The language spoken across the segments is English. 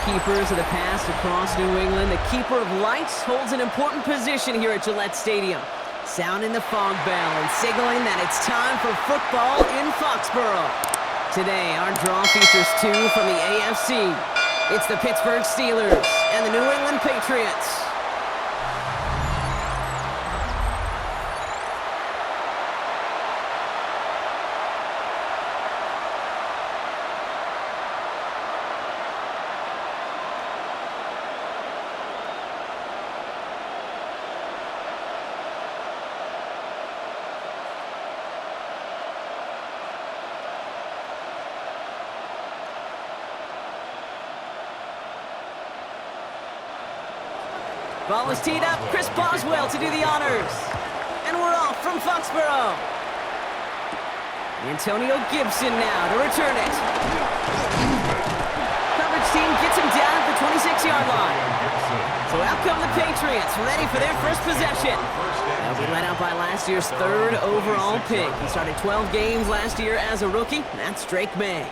keepers of the past across New England, the keeper of lights holds an important position here at Gillette Stadium, sounding the fog bell and signaling that it's time for football in Foxborough. Today, our draw features two from the AFC. It's the Pittsburgh Steelers and the New England Patriots. Ball is teed up. Chris Boswell to do the honors. And we're off from Foxborough. Antonio Gibson now to return it. Coverage team gets him down at the 26-yard line. So out come the Patriots, ready for their first possession. They'll be led out by last year's third overall pick. He started 12 games last year as a rookie. That's Drake Maye.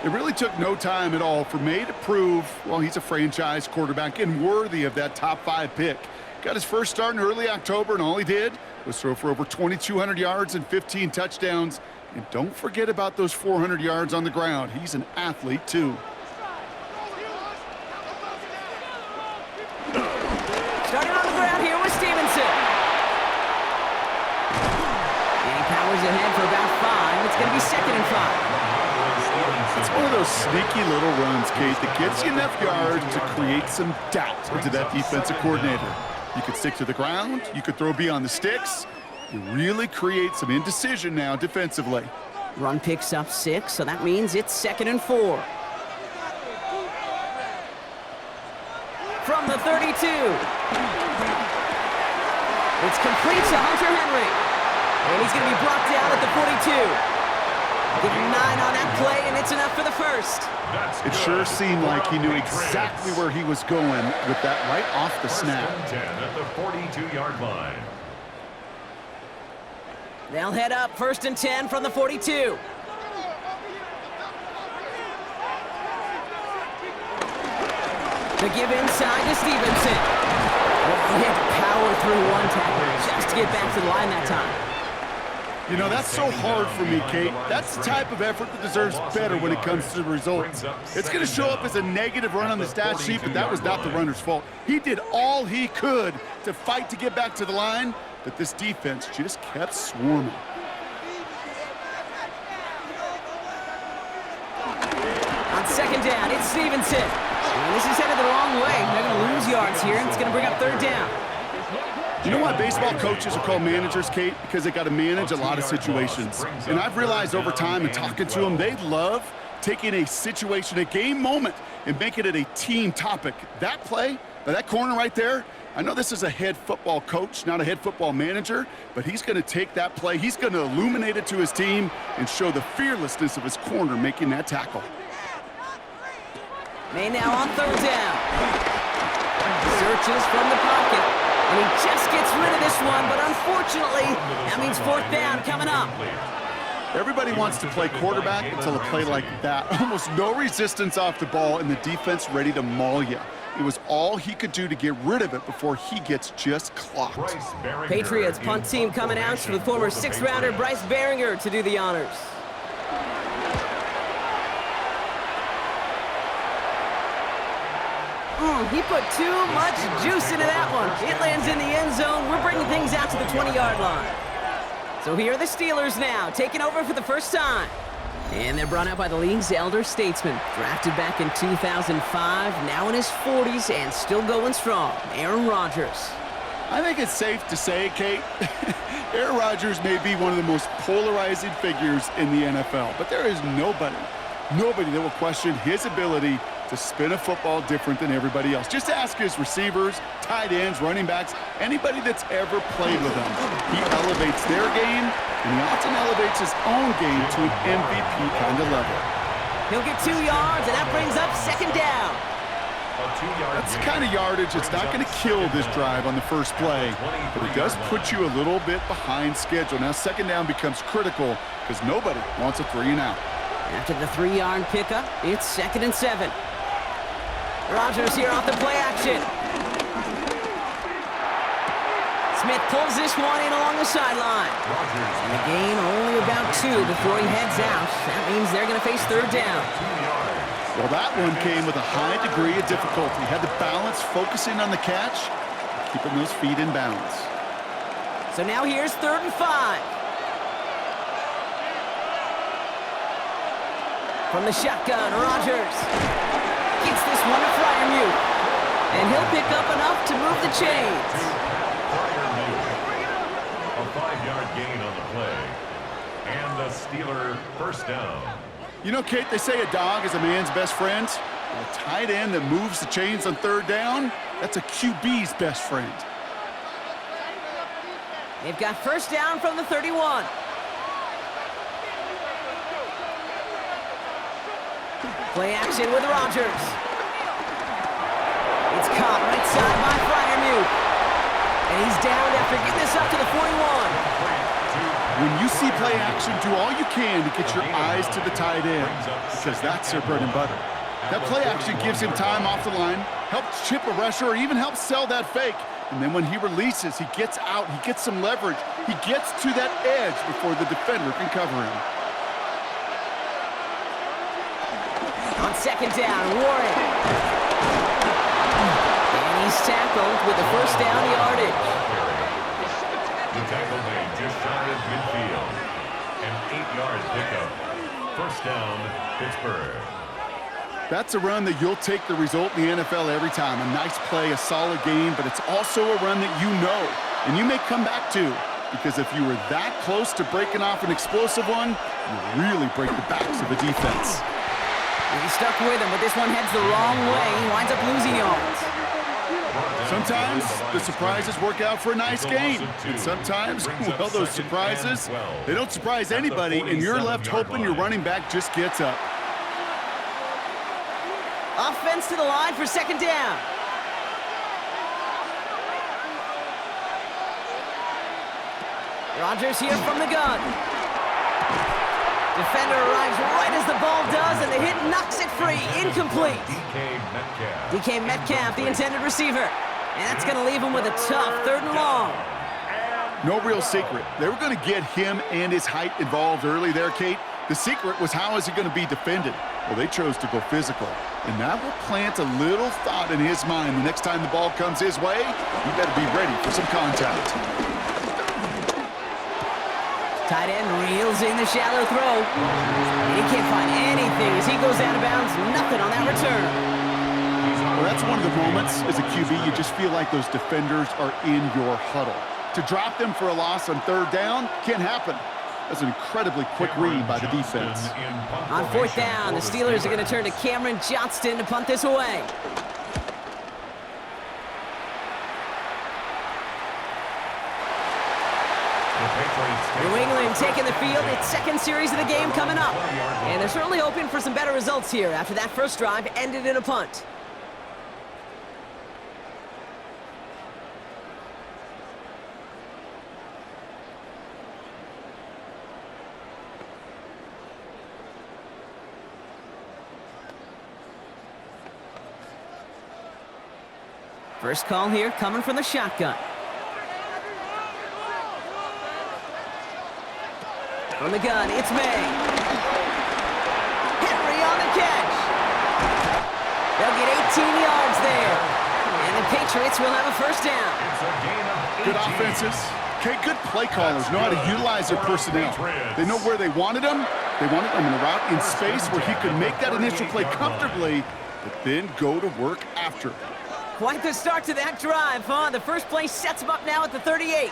It really took no time at all for Maye to prove, well, he's a franchise quarterback and worthy of that top 5 pick. Got his first start in early October, and all he did was throw for over 2,200 yards and 15 touchdowns. And don't forget about those 400 yards on the ground. He's an athlete, too. Starting on the ground here with Stevenson. And he powers ahead for about 5. It's going to be 2nd and 5. It's one of those sneaky little runs, Kate, that gets you enough yards to create some doubt into that defensive coordinator. You could stick to the ground. You could throw beyond the sticks. You really create some indecision now defensively. Run picks up 6, so that means it's 2nd and 4. From the 32. It's complete to Hunter Henry. And he's going to be brought down at the 42. Give him 9 on that play, and it's enough for the first. It sure seemed like he knew exactly where he was going with that right off the snap. 10 at the 42-yard line. They'll head up 1st and 10 from the 42. The give inside to Stevenson. Well, he had to power through one tackle just to get back to the line that time. You know, that's so hard for me, Kate. That's the type of effort that deserves better when it comes to the results. It's going to show up as a negative run on the stat sheet, but that was not the runner's fault. He did all he could to fight to get back to the line, but this defense just kept swarming. On 2nd down, it's Stevenson. And this is headed the wrong way. They're going to lose yards here, and it's going to bring up 3rd down. You know why baseball coaches are called managers, Kate? Because they got to manage a lot of situations. And I've realized over time and talking to them, they love taking a situation, a game moment, and making it a team topic. That play, that corner right there, I know this is a head football coach, not a head football manager, but he's going to take that play, he's going to illuminate it to his team and show the fearlessness of his corner making that tackle. Maye now on 3rd down. Searches from the pocket. And he just gets rid of this one, but unfortunately, that means 4th down coming up. Everybody wants to play quarterback until a play like that. Almost no resistance off the ball, and the defense ready to maul you. It was all he could do to get rid of it before he gets just clocked. Patriots punt team coming out for the former 6th-rounder Bryce Baringer to do the honors. He put too much juice into that one. It lands in the end zone. We're bringing things out to the 20-yard line. So here are the Steelers now, taking over for the first time. And they're brought out by the league's elder statesman. Drafted back in 2005, now in his 40s and still going strong, Aaron Rodgers. I think it's safe to say, Kate, Aaron Rodgers may be one of the most polarizing figures in the NFL, but there is nobody that will question his ability to spin a football different than everybody else. Just ask his receivers, tight ends, running backs, anybody that's ever played with him. He elevates their game, and he often elevates his own game to an MVP kind of level. He'll get 2 yards, and that brings up 2nd down. That's the kind of yardage that's not going to kill this drive on the first play, but it does put you a little bit behind schedule. Now 2nd down becomes critical because nobody wants a 3 and out. After the 3-yard pickup, it's 2nd and 7. Rodgers here off the play action. Smith pulls this one in along the sideline. And the gain only about 2 before he heads out. That means they're going to face third down. Well, that one came with a high degree of difficulty. Had to balance focusing on the catch, keeping those feet in bounds. So now here's 3rd and 5. From the shotgun, Rodgers gets this one to Freiermuth. And he'll pick up enough to move the chains. A 5-yard gain on the play. And a Steeler first down. You know, Kate, they say a dog is a man's best friend. A tight end that moves the chains on 3rd down, that's a QB's best friend. They've got first down from the 31. Play action with Rodgers. It's caught right side by Freiermuth. And he's down after getting this up to the 41. When you see play action, do all you can to get your eyes to the tight end, because that's their bread and butter. That play action gives him time off the line, helps chip a rusher, or even helps sell that fake. And then when he releases, he gets out, he gets some leverage. He gets to that edge before the defender can cover him. On 2nd down, Warren. And he's tackled with the first down yardage. The tackle made just shy of midfield. An 8-yard pickup. First down, Pittsburgh. That's a run that you'll take the result in the NFL every time. A nice play, a solid game, but it's also a run that you know, and you may come back to, because if you were that close to breaking off an explosive one, you really break the backs of a defense. He's stuck with him, but this one heads the wrong way. He winds up losing yards. Sometimes the surprises work out for a nice game. And sometimes, well, those surprises, they don't surprise anybody, and you're left hoping your running back just gets up. Offense to the line for 2nd down. Rodgers here from the gun. Defender arrives right as the ball does, and the hit knocks it free. Incomplete. DK Metcalf, the intended receiver. And that's going to leave him with a tough 3rd and long. No real secret. They were going to get him and his height involved early there, Kate. The secret was, how is he going to be defended? Well, they chose to go physical. And that will plant a little thought in his mind. The next time the ball comes his way, he better be ready for some contact. Tight end reels in the shallow throw. And he can't find anything as he goes out of bounds. Nothing on that return. Well, that's one of the moments as a QB, you just feel like those defenders are in your huddle. To drop them for a loss on 3rd down can't happen. That's an incredibly quick read by the defense. On 4th down, the Steelers are going to turn to Cameron Johnston to punt this away. New England taking the field. Its 2nd series of the game coming up. And they're certainly hoping for some better results here after that first drive ended in a punt. First call here coming from the shotgun. From the gun, it's Maye. Henry on the catch. They'll get 18 yards there. And the Patriots will have a first down. Good offenses. Okay, good play callers know how to utilize their personnel. They know where they wanted them. They wanted them in a route in space where he could make that initial play comfortably, but then go to work after. Quite the start to that drive, huh? The first play sets him up now at the 38.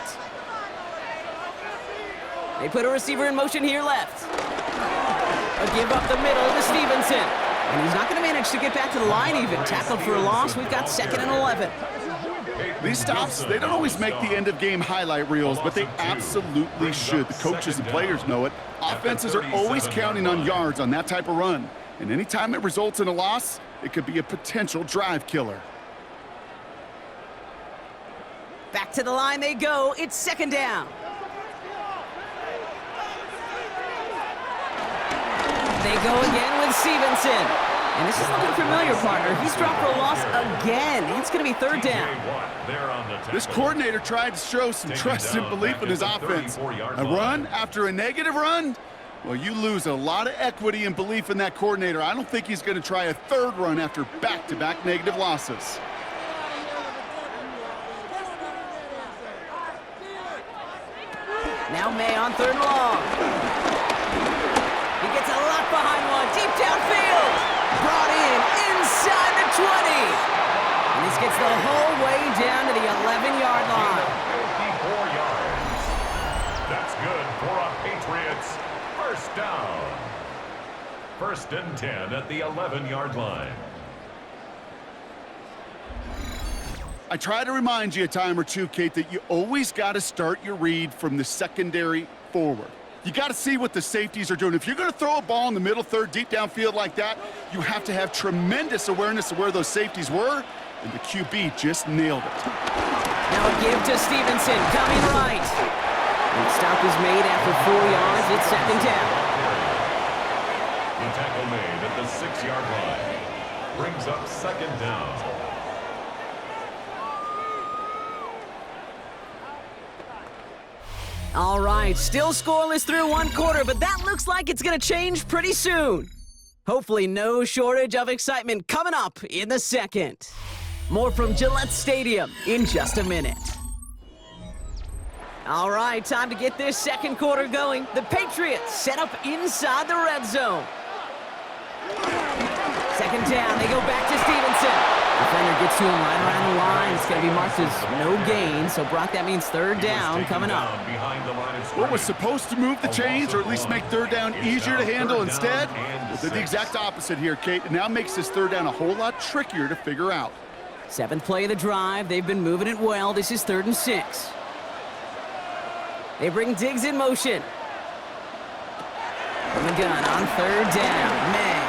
They put a receiver in motion here left. A give up the middle to Stevenson. And he's not going to manage to get back to the line even. Tackled for a loss. We've got 2nd and 11. These stops, they don't always make the end-of-game highlight reels, but they absolutely should. The coaches and players know it. Offenses are always counting on yards on that type of run. And anytime it results in a loss, it could be a potential drive killer. Back to the line they go. It's 2nd down. They go again with Stevenson. And this is looking familiar, partner. He's dropped for a loss again. It's going to be third down. This coordinator tried to show some trust and belief in his offense. A run after a negative run? Well, you lose a lot of equity and belief in that coordinator. I don't think he's going to try a third run after back-to-back negative losses. Now Maye on third and long. He gets a lot behind one. Deep downfield. Brought in inside the 20. And this gets the whole way down to the 11-yard line. 54 yards. That's good for a Patriots first down. First and 10 at the 11-yard line. I try to remind you a time or two, Kate, that you always got to start your read from the secondary forward. You got to see what the safeties are doing. If you're going to throw a ball in the middle third, deep downfield like that, you have to have tremendous awareness of where those safeties were, and the QB just nailed it. Now a give to Stevenson, coming right. And the stop is made after 4 yards. It's second down. The tackle made at the 6-yard line. Brings up second down. All right, still scoreless through one quarter, but that looks like it's going to change pretty soon. Hopefully no shortage of excitement coming up in the second. More from Gillette Stadium in just a minute. All right, time to get this second quarter going. The Patriots set up inside the red zone. Second down, they go back to Stevenson. Defender gets to him right around the line. It's going to be marked as no gain. So, Brock, that means third down coming up. What was supposed to move the chains, or at least make third down easier to handle instead? Well, did the exact opposite here, Kate. It now makes this third down a whole lot trickier to figure out. Seventh play of the drive. They've been moving it well. This is 3rd and 6. They bring Diggs in motion. From the gun on third down. Maye.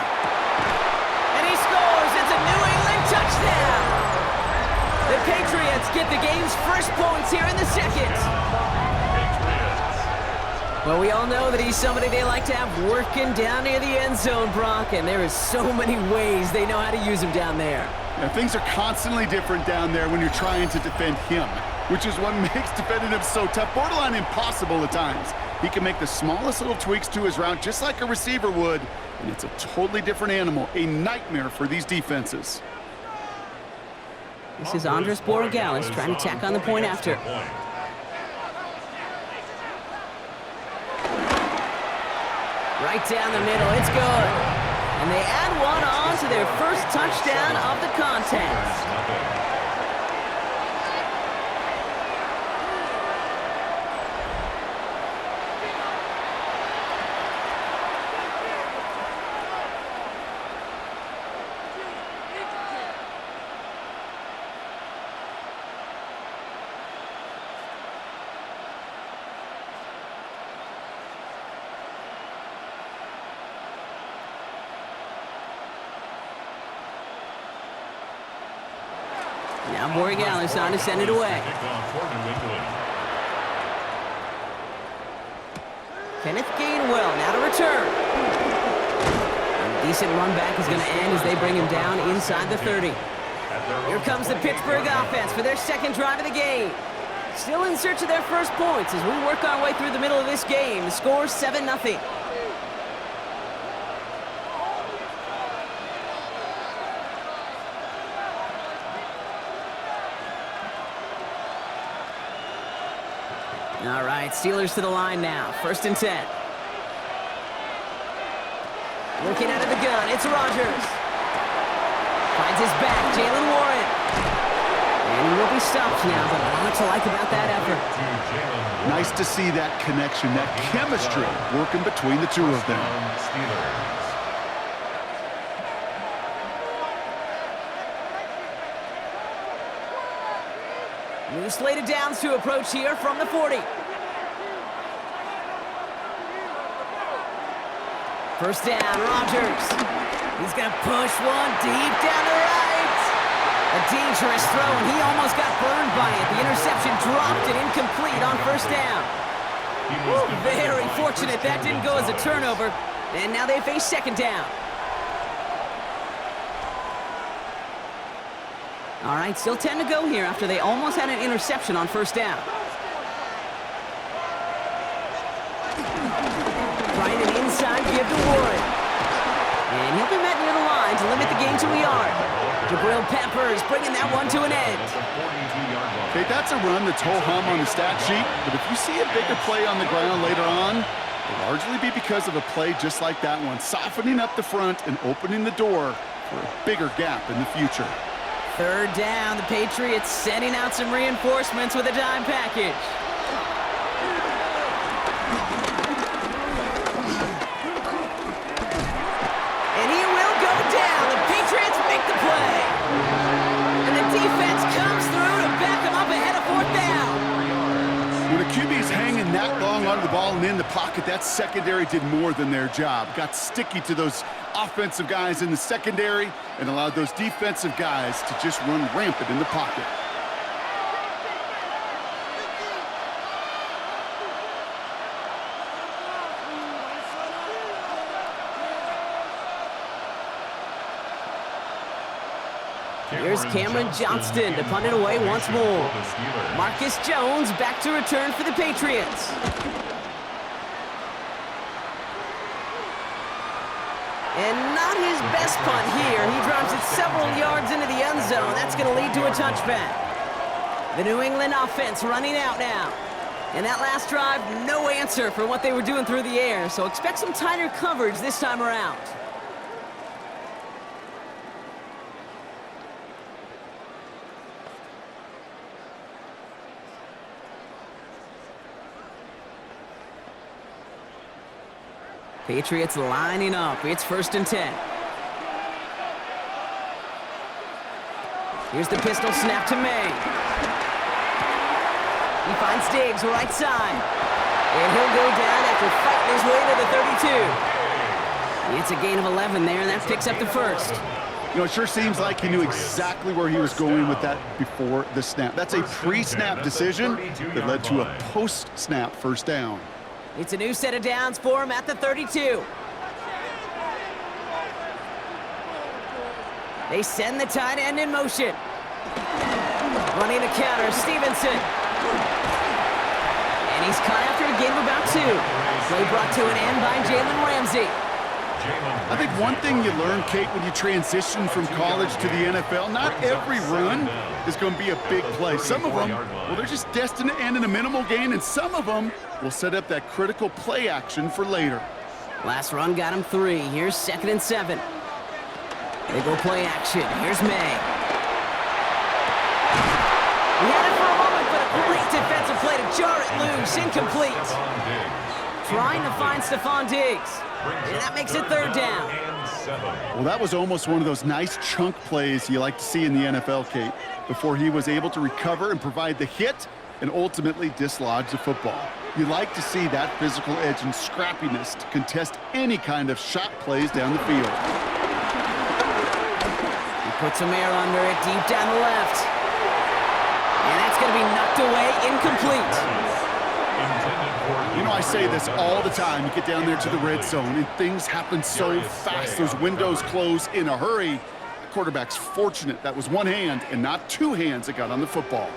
And he scores. It's a New England touchdown. The Patriots get the game's first points here in the second. Well, we all know that he's somebody they like to have working down near the end zone, Brock, and there is so many ways they know how to use him down there. Yeah, things are constantly different down there when you're trying to defend him, which is what makes defending him so tough, borderline impossible at times. He can make the smallest little tweaks to his route just like a receiver would, and it's a totally different animal, a nightmare for these defenses. This is Andres Borregales trying to tack on the point after. Right down the middle, it's good. And they add one on to their first touchdown of the contest. Now Borregales on to send it away. Kenneth Gainwell now to return. And a decent run back is going to end as they bring him down inside the 30. Here comes the Pittsburgh offense for their second drive of the game. Still in search of their first points as we work our way through the middle of this game. The score 7-0. All right, Steelers to the line now. 1st and 10. Looking out of the gun, it's Rodgers. Finds his back, Jalen Warren. And he will be stopped now, but a lot to like about that effort. Nice to see that connection, that chemistry working between the two of them. New slated downs to approach here from the 40. First down, Rodgers. He's going to push one deep down the right. A dangerous throw, and he almost got burned by it. The interception dropped it incomplete on first down. Very fortunate that didn't go as a turnover. And now they face second down. All right, still 10 to go here after they almost had an interception on first down. Trying an inside give to Warren. And he'll be met near the line to limit the gain to a yard. Jabril Peppers bringing that one to an end. Okay, that's a run that's ho-hum on the stat sheet, but if you see a bigger play on the ground later on, it'll largely be because of a play just like that one, softening up the front and opening the door for a bigger gap in the future. Third down, the Patriots sending out some reinforcements with a dime package. And he will go down. The Patriots make the play. And the defense comes through to back them up ahead of fourth down. When a QB's hanging that long onto the ball and in the pocket, that secondary did more than their job. Got sticky to those offensive guys in the secondary and allowed those defensive guys to just run rampant in the pocket. Here's Cameron Johnston to punt it away once more. Marcus Jones back to return for the Patriots. And not his best punt here. He drops it several yards into the end zone. That's going to lead to a touchback. The New England offense running out now. And that last drive, no answer for what they were doing through the air. So expect some tighter coverage this time around. Patriots lining up. It's 1st and 10. Here's the pistol snap to Maye. He finds Diggs right side. And he'll go down after fighting his way to the 32. It's a gain of 11 there, and that picks up the first. You know, it sure seems like he knew exactly where he was going with that before the snap. That's a pre-snap decision that led to a post-snap first down. It's a new set of downs for him at the 32. They send the tight end in motion. Running a counter, Stevenson. And he's caught after a gain of about 2. Play brought to an end by Jalen Ramsey. I think one thing you learn, Kate, when you transition from college to the NFL, not every run is going to be a big play. Some of them, well, they're just destined to end in a minimal gain, and some of them will set up that critical play action for later. Last run got him 3. Here's 2nd and 7. They go play action. Here's Maye. He had it for a moment, but a great defensive play to jar it loose. Incomplete. Trying to find Stephon Diggs. And that makes it 3rd down. Well, that was almost one of those nice chunk plays you like to see in the NFL, Kate, before he was able to recover and provide the hit and ultimately dislodge the football. You like to see that physical edge and scrappiness to contest any kind of shot plays down the field. He puts some air under it deep down the left. And that's going to be knocked away, incomplete. You know, I say this all the time. You get down there to the red zone, and things happen so fast. Those windows close in a hurry. The quarterback's fortunate that was one hand and not 2 hands that got on the football.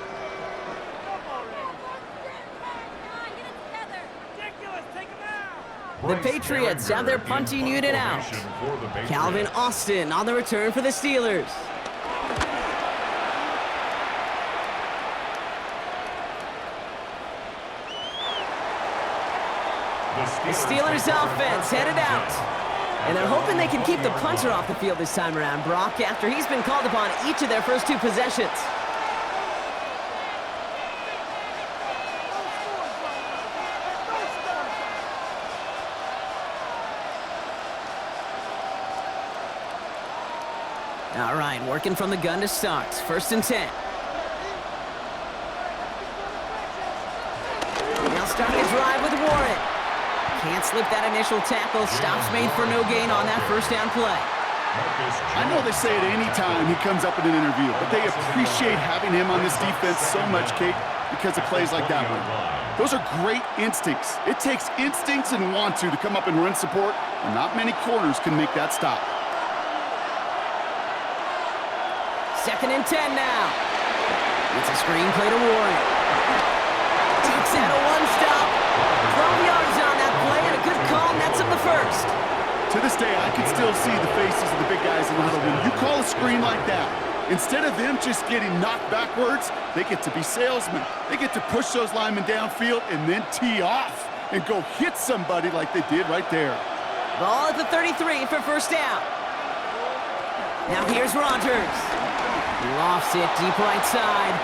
The Patriots have their punting unit out. Calvin Austin on the return for the Steelers. The Steelers offense headed out. And they're hoping they can keep the punter off the field this time around, Brock, after he's been called upon each of their first 2 possessions. All right, working from the gun to start. 1st and 10. They'll start the drive with Warren. Can't slip that initial tackle. Stops made for no gain on that first down play. I know they say it any time he comes up in an interview, but they appreciate having him on this defense so much, Kate, because of plays like that one. Those are great instincts. It takes instincts and want to come up and run support, and not many corners can make that stop. 2nd and 10 now. It's a screen play to Warren. Takes out a one-stop. 12 yards on that play, and a good call nets him the first. To this day, I can still see the faces of the big guys in the huddle. When you call a screen like that, instead of them just getting knocked backwards, they get to be salesmen. They get to push those linemen downfield and then tee off and go hit somebody like they did right there. Ball at the 33 for first down. Now here's Rodgers. Lofts it deep right side.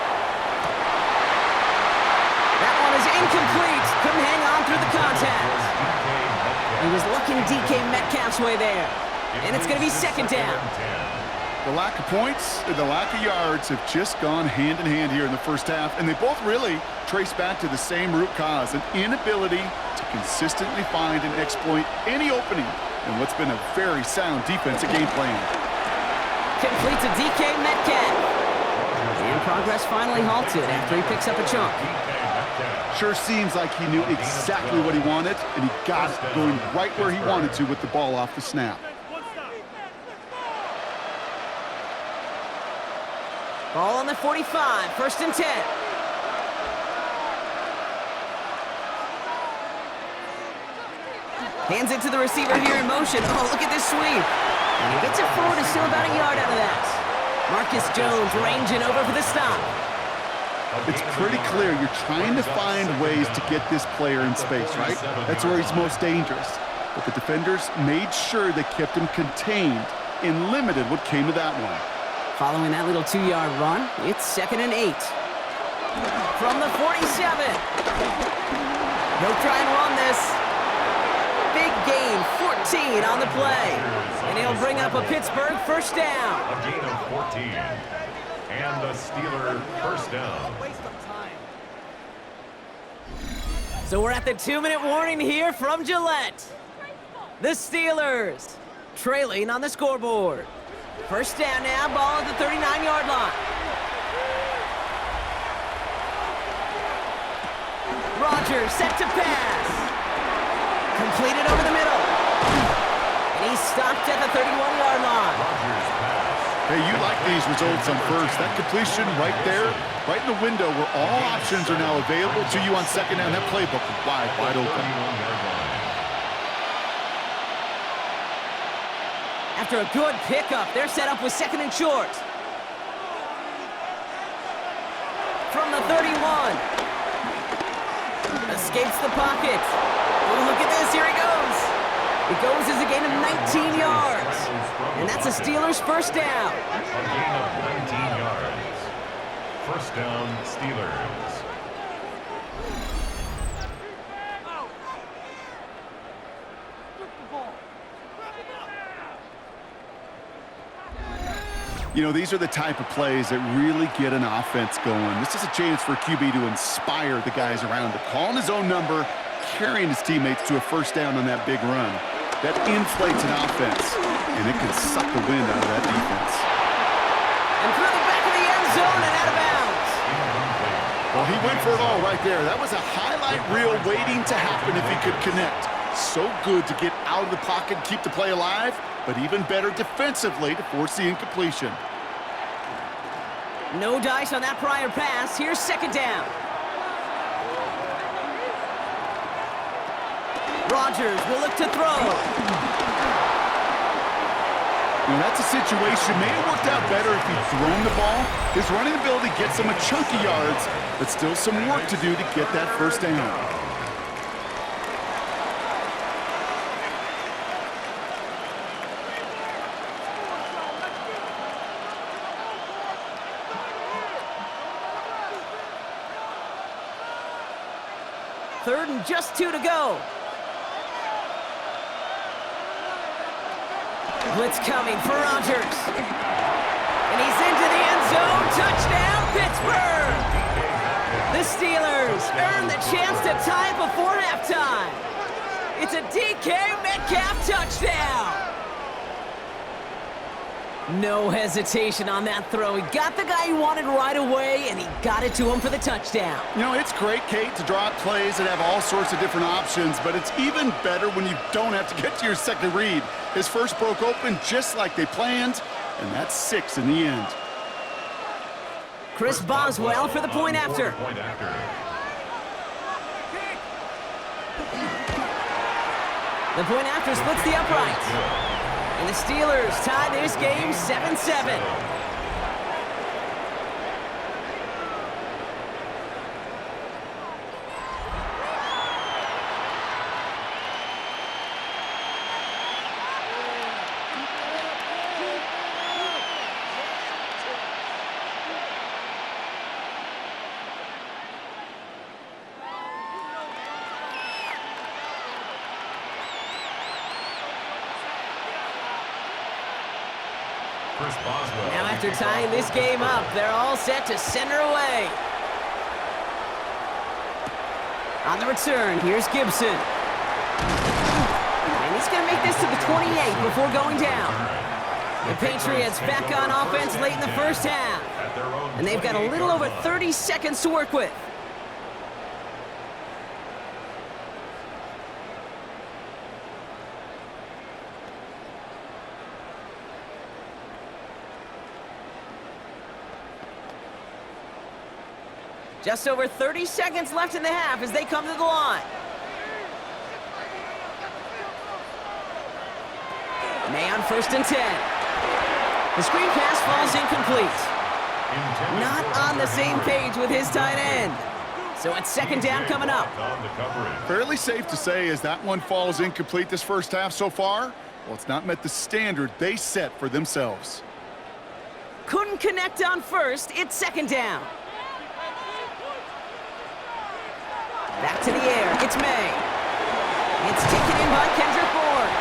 That one is incomplete. Couldn't hang on through the contact. He was looking DK Metcalf's way there. And it's going to be 2nd down. The lack of points and the lack of yards have just gone hand in hand here in the first half, and they both really trace back to the same root cause, an inability to consistently find and exploit any opening in what's been a very sound defensive game plan. Complete to DK Metcalf. And progress finally halted after he picks up a chunk. Sure seems like he knew exactly what he wanted, and he got it going right where he wanted to with the ball off the snap. Ball on the 45, 1st and 10. Hands it to the receiver here in motion. Oh, look at this sweep. And he gets it forward, is still about a yard out of that. Marcus Jones ranging over for the stop. It's pretty clear you're trying to find ways to get this player in space, right? That's where he's most dangerous. But the defenders made sure they kept him contained and limited what came of that one. Following that little 2-yard run, it's 2nd and 8. From the 47. He'll try and run this. Big gain, 14 on the play. And he'll bring up a Pittsburgh first down. A gain of 14. And the Steeler first down. So we're at the 2-minute warning here from Gillette. The Steelers trailing on the scoreboard. First down now, ball at the 39-yard line. Rodgers set to pass. Completed over the middle. And he's stopped at the 31-yard line. Hey, you like these results on first. That completion right there, right in the window where all options are now available to you on 2nd down. That playbook is wide open. After a good pickup, they're set up with 2nd and short. From the 31. Escapes the pocket. Oh, look at this, here he goes. It goes as a gain of 19 yards. And that's a Steelers first down. A gain of 19 yards. First down, Steelers. You know, these are the type of plays that really get an offense going. This is a chance for QB to inspire the guys around him. Calling his own number, carrying his teammates to a first down on that big run. That inflates an offense, and it can suck the wind out of that defense. And through the back of the end zone and out of bounds. Well, he went for it all right there. That was a highlight reel waiting to happen if he could connect. So good to get out of the pocket and keep the play alive, but even better defensively to force the incompletion. No dice on that prior pass. Here's 2nd down. Rodgers will look to throw. Now that's a situation may have worked out better if he'd thrown the ball. His running ability gets him a chunky yards, but still some work to do to get that first down. Third and just 2 to go. Blitz coming for Rodgers. And he's into the end zone. Touchdown, Pittsburgh! The Steelers earn the chance to tie it before halftime. It's a DK Metcalf touchdown. No hesitation on that throw. He got the guy he wanted right away, and he got it to him for the touchdown. You know, it's great, Kate, to draw up plays that have all sorts of different options, but it's even better when you don't have to get to your second read. His first broke open just like they planned, and that's 6 in the end. Chris Boswell for the point after. The point after splits the uprights. And the Steelers tie this game 7-7. Now after tying this game up, they're all set to center away. On the return, here's Gibson. And he's going to make this to the 28 before going down. The Patriots back on offense late in the first half. And they've got a little over 30 seconds to work with. Just over 30 seconds left in the half as they come to the line. Maye on 1st and 10. The screen pass falls incomplete. Not on the same page with his tight end. So it's 2nd down coming up. Fairly safe to say as that one falls incomplete this first half so far, well, it's not met the standard they set for themselves. Couldn't connect on 1st. It's 2nd down. Back to the air. It's Maye. It's taken in by Kendrick Bourne.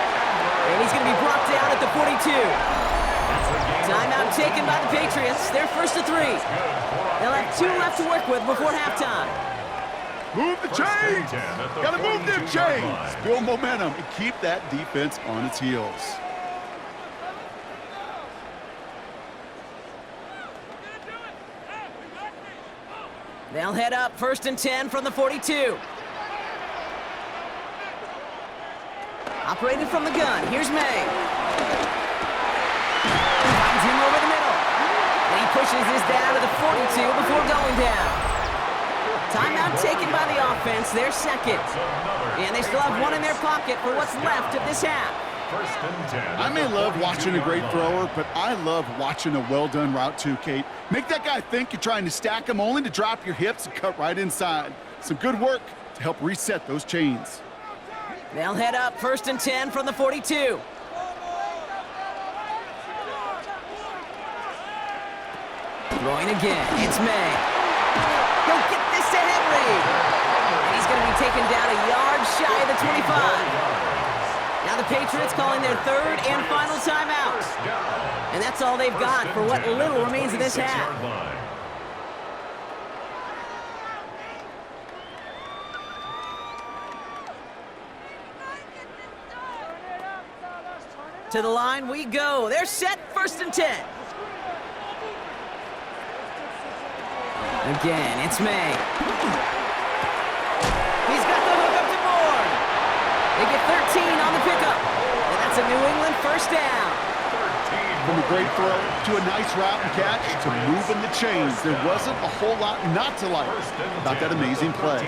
And he's going to be brought down at the 42. Timeout taken by the Patriots. They're 1st and 3. They'll have 2 left to work with before halftime. Move the chains! Gotta move them chains! Build momentum and keep that defense on its heels. They'll head up 1st and 10 from the 42. Operated from the gun. Here's Maye. Finds him over the middle. And he pushes this down to the 42 before going down. Timeout taken by the offense. They're 2nd. And they still have 1 in their pocket for what's left of this half. I may love watching a great thrower, but I love watching a well-done route too, Kate. Make that guy think you're trying to stack him only to drop your hips and cut right inside. Some good work to help reset those chains. They'll head up 1st and 10 from the 42. Throwing again. It's Maye. He'll get this to Henry. And he's going to be taken down a yard shy of the 25. Now the Patriots calling their 3rd and final timeout. And that's all they've got for what little remains of this half. To the line we go. They're set 1st and 10. Again, it's Maye. He's got the hook up to Bourne. They get 13 on the pickup. And that's a New England 1st down. From a great throw to a nice route and catch to moving the chains, there wasn't a whole lot not to like about that amazing play.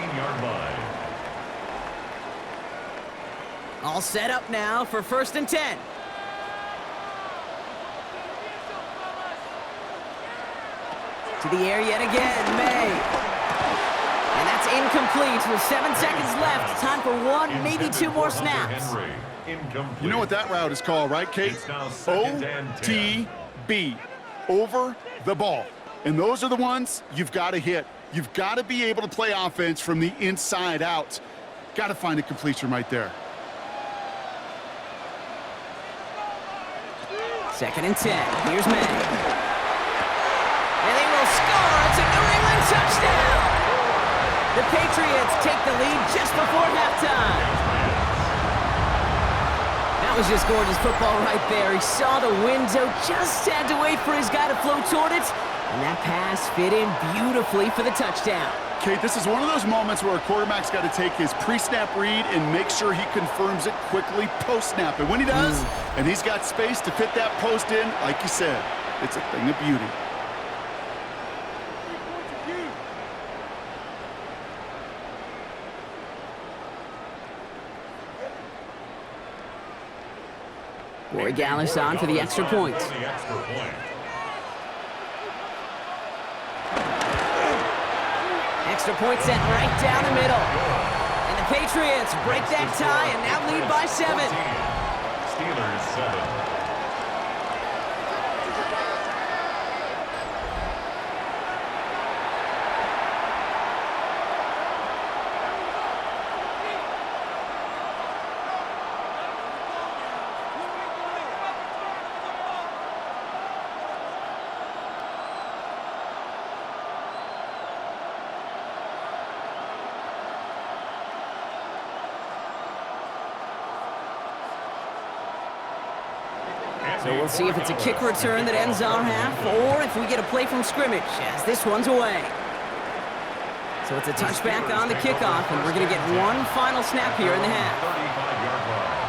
All set up now for 1st and 10. To the air yet again, Maye. And that's incomplete with 7 seconds left. Time for 1, maybe 2 more snaps. You know what that route is called, right, Kate? O-T-B. Over the ball. And those are the ones you've got to hit. You've got to be able to play offense from the inside out. Got to find a completion right there. 2nd and 10. Here's Maye. And they will score. It's a New England touchdown. The Patriots take the lead just before halftime. That was just gorgeous football right there. He saw the window, just had to wait for his guy to flow toward it, and that pass fit in beautifully for the touchdown. Kate, this is one of those moments where a quarterback's got to take his pre-snap read and make sure he confirms it quickly post-snap. And when he does, and he's got space to fit that post in, like you said, it's a thing of beauty. Corey Gallis on for the extra point. Extra point set right down the middle. And the Patriots break that tie and now lead by 7. Steelers 7. So we'll see if it's a kick return that ends our half, or if we get a play from scrimmage, as this one's away. So it's a touchback on the kickoff, and we're going to get one final snap here in the half. 35-yard line.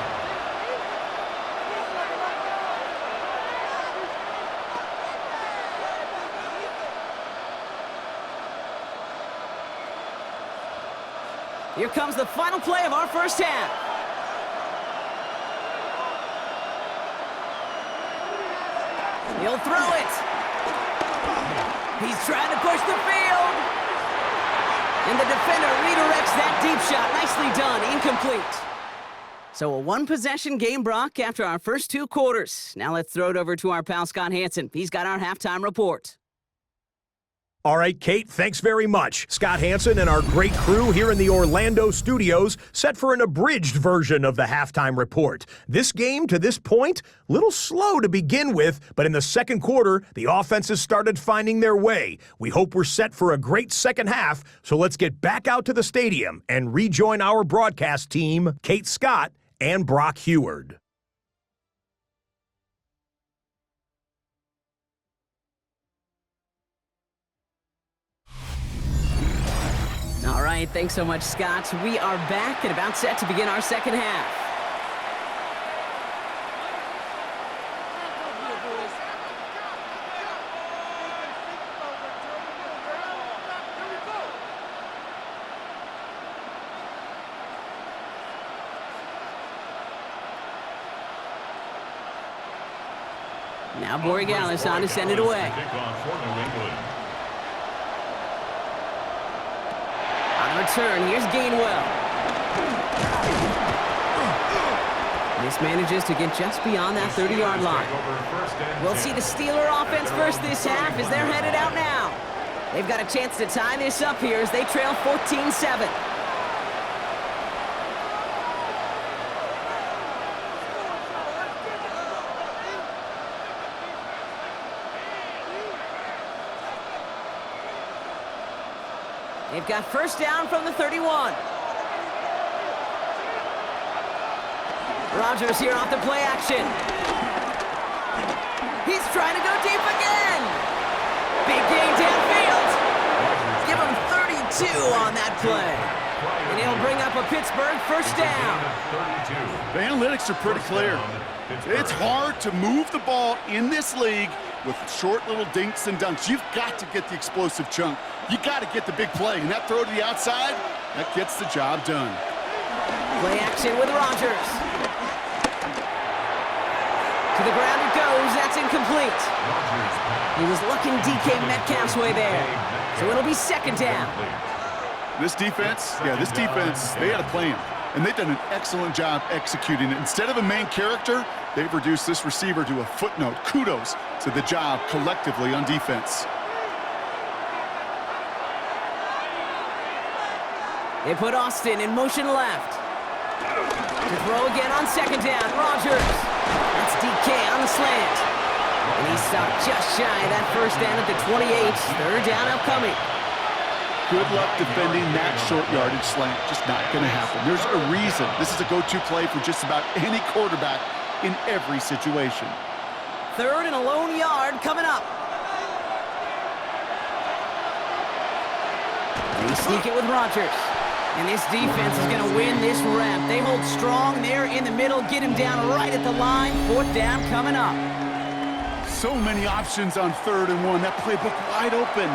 Here comes the final play of our first half. He'll throw it. He's trying to push the field. And the defender redirects that deep shot. Nicely done. Incomplete. So a one-possession game, Brock, after our first 2 quarters. Now let's throw it over to our pal Scott Hansen. He's got our halftime report. All right, Kate, thanks very much. Scott Hansen and our great crew here in the Orlando studios set for an abridged version of the halftime report. This game, to this point, a little slow to begin with, but in the second quarter, the offenses started finding their way. We hope we're set for a great second half, so let's get back out to the stadium and rejoin our broadcast team, Kate Scott and Brock Heward. All right, thanks so much, Scott. We are back and about set to begin our second half. Now Borregales on to send it away. Return. Here's Gainwell. This manages to get just beyond that 30-yard line. We'll see the Steeler offense first this half as they're headed out now. They've got a chance to tie this up here as they trail 14-7. They've got first down from the 31. Rodgers here off the play action. He's trying to go deep again. Big gain downfield. Give him 32 on that play. And he'll bring up a Pittsburgh first down. The analytics are pretty clear. It's hard to move the ball in this league with short little dinks and dunks. You've got to get the explosive chunk. You got to get the big play. And that throw to the outside, that gets the job done. Play action with Rodgers. To the ground it goes. That's incomplete. He was looking DK Metcalf's way there. So it'll be second down. This defense, they had a plan. And they've done an excellent job executing it. Instead of a main character, they've reduced this receiver to a footnote. Kudos to the job collectively on defense. They put Austin in motion left. To throw again on second down, Rodgers. That's DK on the slant. And he stopped just shy of that first down at the 28. Third down upcoming. Good luck defending that short yardage slant. Just not going to happen. There's a reason. This is a go-to play for just about any quarterback in every situation. Third and a lone yard coming up. They sneak it with Rodgers. And this defense is going to win this rep. They hold strong there in the middle. Get him down right at the line. Fourth down coming up. So many options on 3rd and 1. That playbook wide open.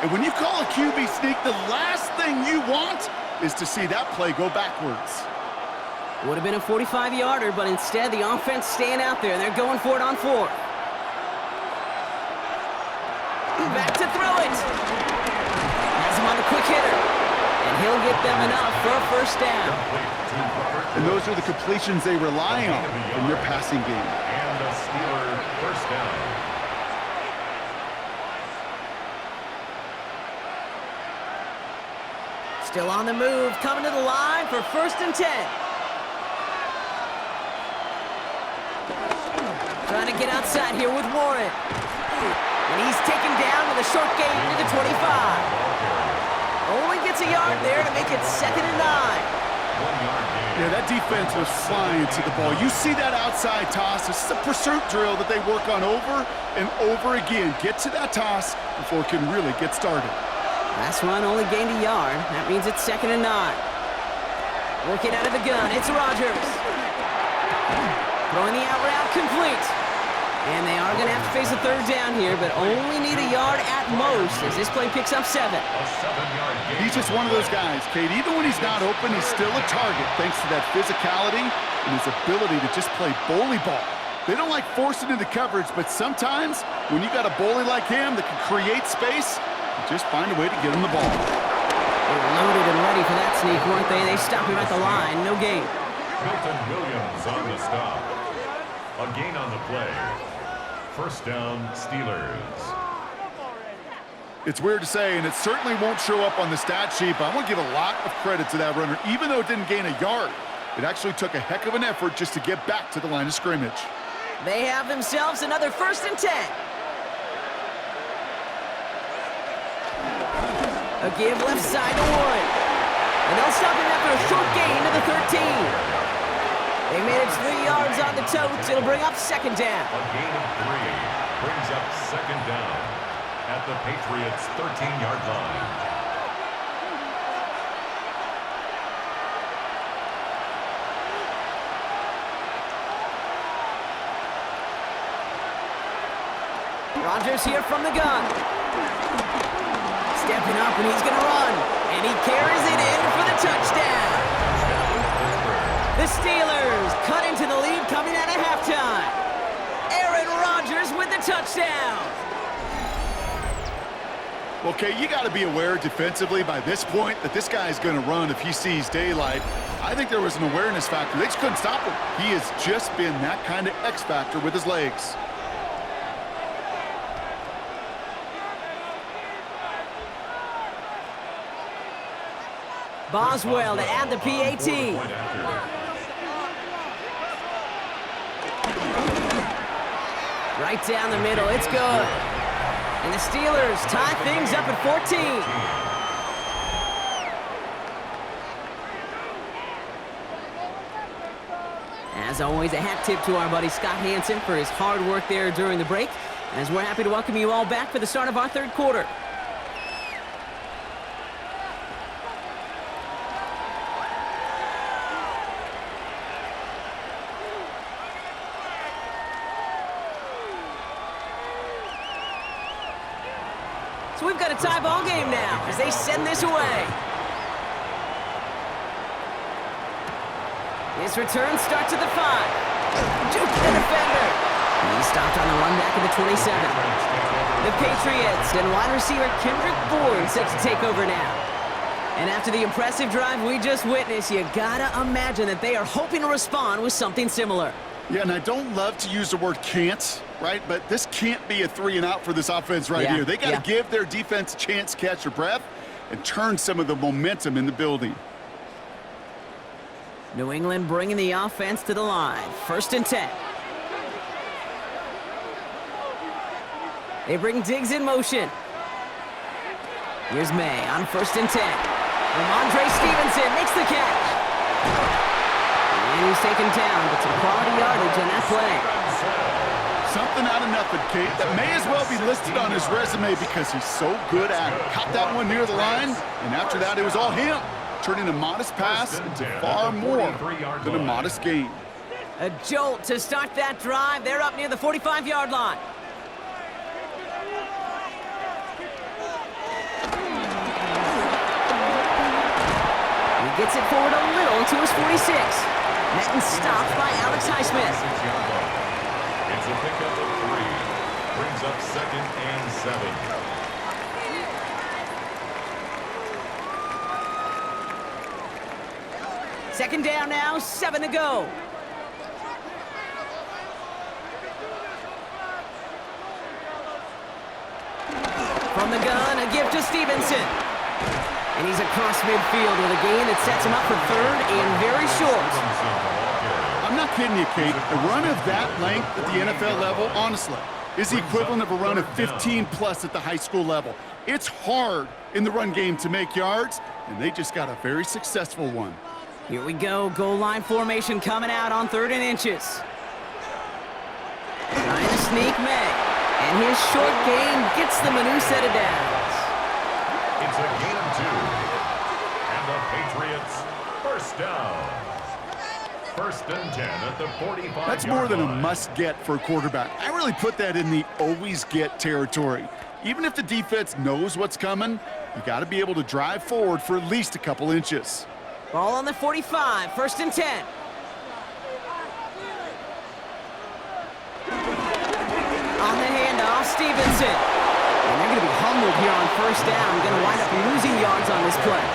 And when you call a QB sneak, the last thing you want is to see that play go backwards. Would have been a 45-yarder, but instead the offense staying out there. They're going for it on 4. Back to throw it. Has him on the quick hitter. And he'll get them enough for a first down. And those are the completions they rely on in their passing game. And a Steeler first down. Still on the move, coming to the line for 1st and 10. Trying to get outside here with Warren. And he's taken down with a short gain to the 25. Only gets a yard there to make it 2nd and 9. Yeah, that defense was flying to the ball. You see that outside toss. This is a pursuit drill that they work on over and over again. Get to that toss before it can really get started. Last one only gained a yard. That means it's 2nd and 9. Working out of the gun, it's Rodgers. Throwing the out route complete. And they are going to have to face a 3rd down here, but only need a yard at most as this play picks up 7. He's just one of those guys, Kate. Even when he's not open, he's still a target thanks to that physicality and his ability to just play bully ball. They don't like forcing into coverage, but sometimes when you got a bully like him that can create space, you just find a way to get him the ball. They were loaded and ready for that sneak, weren't they? They stopped him at the line. No gain. Milton Williams on the stop. A gain on the play. First down, Steelers. It's weird to say, and it certainly won't show up on the stat sheet, but I want to give a lot of credit to that runner. Even though it didn't gain a yard, it actually took a heck of an effort just to get back to the line of scrimmage. They have themselves another 1st and 10. A give left side to Warren. And they'll stop him after a short gain to the 13. They managed 3 yards on the totes. It'll bring up 2nd down. A gain of 3 brings up 2nd down at the Patriots' 13-yard line. Rodgers here from the gun. Stepping up, and he's going to run. And he carries it in for the touchdown. The Steelers cut into the lead coming out of halftime. Aaron Rodgers with the touchdown. Okay, you got to be aware defensively by this point that this guy's going to run if he sees daylight. I think there was an awareness factor. They just couldn't stop him. He has just been that kind of X factor with his legs. Boswell to add the PAT. Right down the middle, it's good. And the Steelers tie things up at 14. As always, a hat tip to our buddy Scott Hansen for his hard work there during the break, as we're happy to welcome you all back for the start of our 3rd quarter. So we've got a tie ball game now as they send this away. This return starts at the 5. Juke the defender. He stopped on the run back at the 27. The Patriots and wide receiver Kendrick Bourne set to take over now. And after the impressive drive we just witnessed, you gotta imagine that they are hoping to respond with something similar. Yeah, and I don't love to use the word can't, right? But this can't be a 3 and out for this offense right here. They got to give their defense a chance to catch their breath and turn some of the momentum in the building. New England bringing the offense to the line. 1st and 10. They bring Diggs in motion. Here's May on 1st and 10. Rhamondre Stevenson makes the catch. And he's taken down, but some quality yardage on that play. Something out of nothing, Kate. That may as well be listed on his resume because he's so good at it. Caught that one near the line, and after that, it was all him. Turning a modest pass into far more than a modest gain. A jolt to start that drive. They're up near the 45-yard line. He gets it forward a little to his 46. Met and stopped by Alex Highsmith. It's a pickup of 3. Brings up 2nd and 7. Second down now, 7 to go. From the gun, a gift to Stevenson. And he's across midfield with a gain that sets him up for 3rd and very short. I'm not kidding you, Kate. A run of that length at the NFL level, honestly, is the equivalent of a run of 15+ at the high school level. It's hard in the run game to make yards, and they just got a very successful one. Here we go, goal line formation coming out on 3rd and inches. Trying to sneak Maye, and his short gain gets them a new set of downs. It's a gain of 2, and the Patriots first down. 1st and 10 at the 45. That's more than a must-get for a quarterback. I really put that in the always-get territory. Even if the defense knows what's coming, you got to be able to drive forward for at least a couple inches. Ball on the 45, 1st and 10. On the handoff, Stevenson. And they're going to be humbled here on 1st down. Going to wind up losing yards on this play.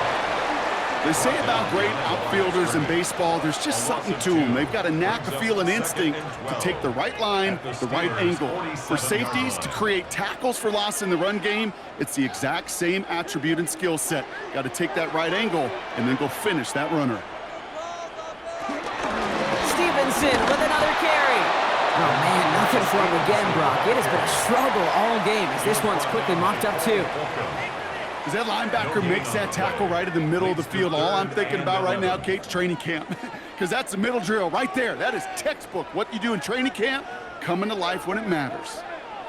They say about great outfielders in baseball, there's just something to them. They've got a knack, a feel, an instinct to take the right line, the right angle. For safeties, to create tackles for loss in the run game, it's the exact same attribute and skill set. Got to take that right angle and then go finish that runner. Stevenson with another carry. Oh, man, nothing for him again, Brock. It has been a struggle all game as this one's quickly mopped up, too. As that linebacker makes that tackle right in the middle of the field, all I'm thinking about right now, Kate's training camp. Because that's the middle drill right there. That is textbook. What you do in training camp, coming to life when it matters.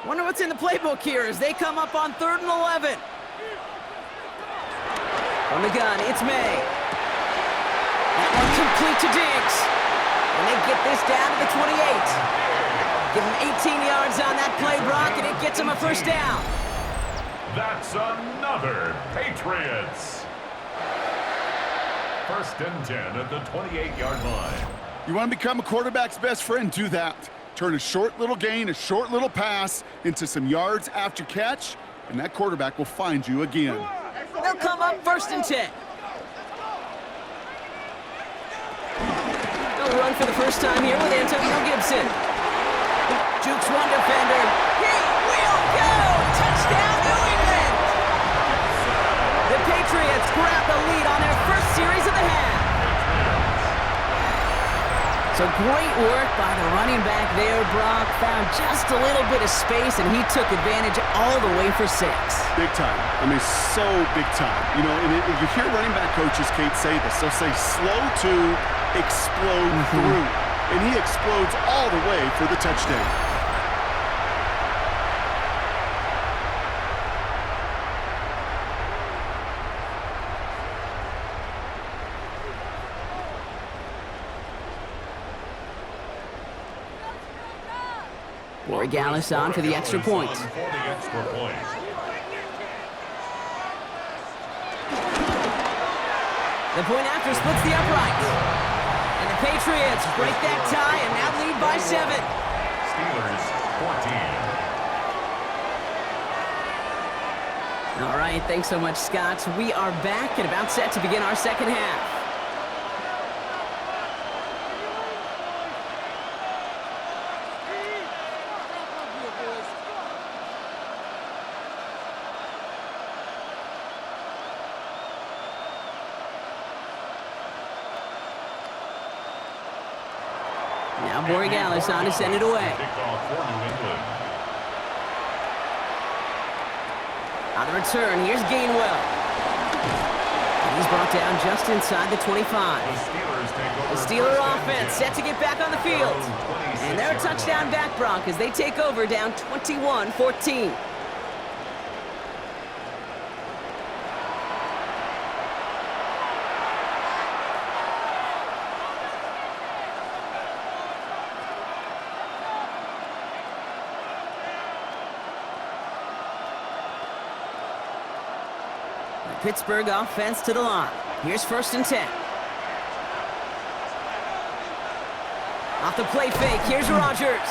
Wonder what's in the playbook here as they come up on 3rd and 11. From the gun, it's Maye. That one complete to Diggs. And they get this down to the 28. Give him 18 yards on that play, Brock, and it gets him a 1st down. That's another Patriots. 1st and 10 at the 28-yard line. You want to become a quarterback's best friend? Do that. Turn a short little gain, a short little pass into some yards after catch, and that quarterback will find you again. They'll come up 1st and 10. They'll run for the first time here with Antonio Gibson. Jukes one defender. He will go! Touchdown, New England! The Patriots grab the lead on their first series of the half. So great work by the running back there, Brock. Found just a little bit of space, and he took advantage all the way for 6. Big time. I mean, so big time. You know, and you hear running back coaches, Kate, say this. They'll say slow to explode through. And he explodes all the way for the touchdown. Gallus on for the extra point. The point after splits the upright. And the Patriots break that tie and now lead by 7. Steelers 14. All right, thanks so much, Scott. We are back and about set to begin our second half. Now Borregales on to send it away. On the return, here's Gainwell. And he's brought down just inside the 25. The Steeler offense set to get back on the field. And they're a touchdown back, Brock, as they take over down 21-14. Pittsburgh offense to the line. Here's 1st and 10. Off the play fake, here's Rodgers.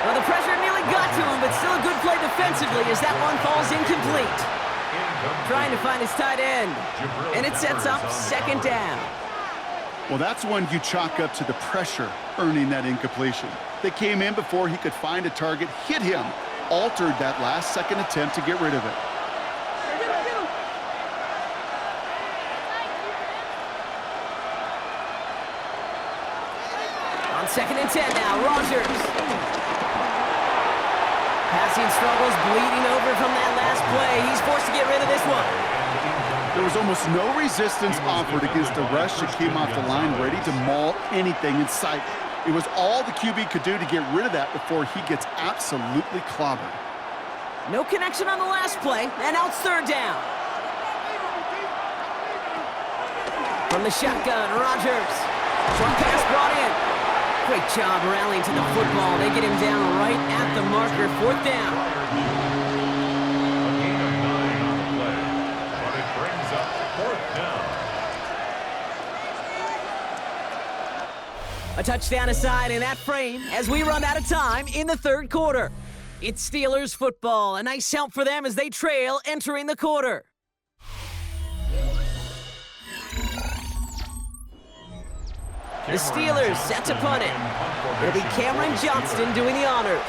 Well, the pressure nearly got to him, but still a good play defensively as that one falls incomplete. Trying to find his tight end, and it sets up second down. Well, that's one you chalk up to the pressure earning that incompletion. They came in before he could find a target, hit him, altered that last-second attempt to get rid of it. On 2nd and 10 now, Rodgers. Passing struggles, bleeding over from that last play. He's forced to get rid of this one. There was almost no resistance offered against the rush that came off the line, ready to maul anything in sight. It was all the QB could do to get rid of that before he gets absolutely clobbered. No connection on the last play, and now it's 3rd down. From the shotgun, Rodgers. Short pass brought in. Great job rallying to the football. They get him down right at the marker. 4th down. A gain of 9 on the play, but it brings up 4th down. A touchdown aside in that frame as we run out of time in the 3rd quarter. It's Steelers football. A nice help for them as they trail entering the quarter. The Steelers set to punt it. It'll be Cameron Johnston doing the honors.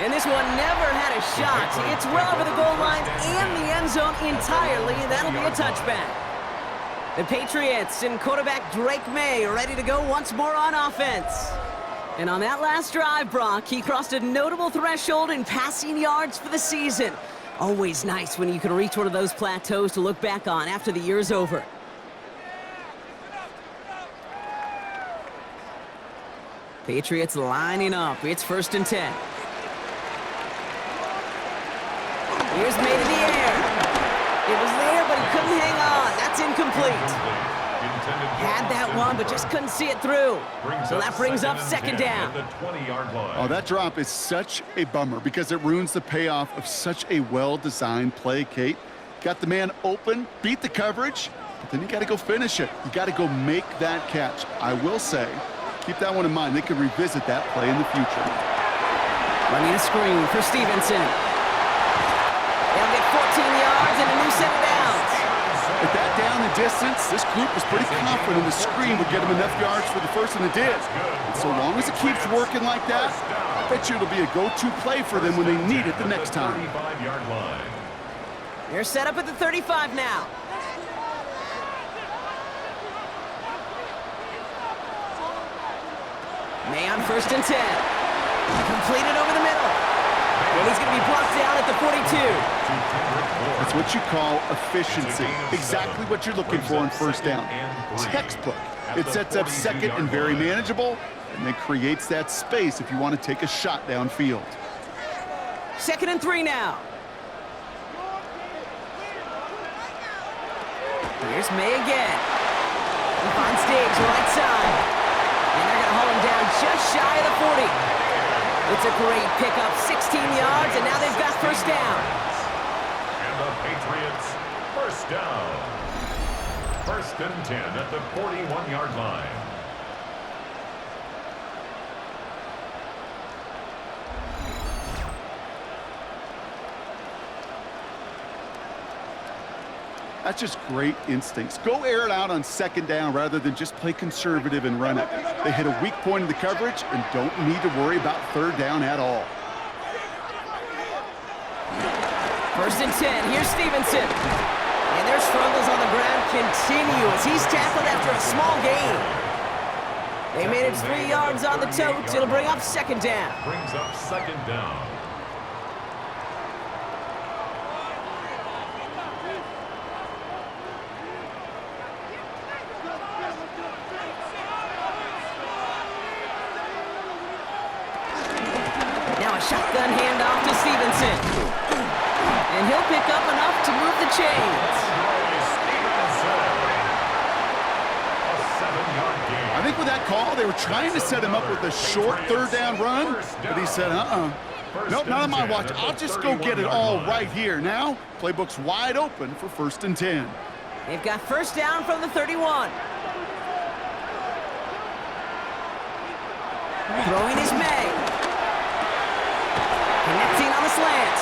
And this one never had a shot. It's well over the goal line and the end zone entirely, and that'll be a touchback. The Patriots and quarterback Drake Maye ready to go once more on offense. And on that last drive, Brock, he crossed a notable threshold in passing yards for the season. Always nice when you can reach one of those plateaus to look back on after the year's over. Patriots lining up. It's 1st and 10. Here's Maye to the air. It was there, but he couldn't hang on. That's incomplete. Had that one, but just couldn't see it through. So that brings up 2nd down. Oh, that drop is such a bummer because it ruins the payoff of such a well-designed play, Kate. Got the man open, beat the coverage, but then you got to go finish it. You got to go make that catch. I will say, keep that one in mind. They could revisit that play in the future. Running a screen for Stevenson. They'll get 14 yards and a new set of downs. At that down and distance, this group was pretty confident the screen would get them enough yards for the first, and it did. And so long as it keeps working like that, I bet you it'll be a go-to play for them when they need it the next time. They're set up at the 35 now. Maye on 1st and 10. Completed over the middle. And he's going to be blocked down at the 42. That's what you call efficiency. Exactly what you're looking for in 1st down. Textbook. It sets up 2nd and very manageable, and then creates that space if you want to take a shot downfield. 2nd and 3 now. Here's Maye again. He finds Diggs right side. And they're going to haul him down just shy of the 40. It's a great pickup, 16 yards, and now they've got 1st down. And the Patriots, 1st down. 1st and 10 at the 41-yard line. That's just great instincts. Go air it out on 2nd down rather than just play conservative and run it. They hit a weak point in the coverage and don't need to worry about 3rd down at all. 1st and 10, here's Stevenson. And their struggles on the ground continue as he's tackled after a small gain. They managed 3 yards on the tote. It'll bring up 2nd down. Brings up 2nd down. Shotgun handoff to Stevenson. And he'll pick up enough to move the chains. I think with that call, they were trying to set him up with a short 3rd down run, but he said, Nope, not on my watch. I'll just go get it all right here. Now, playbook's wide open for 1st and 10. They've got first down from the 31. Throwing is May. Connecting on the slant.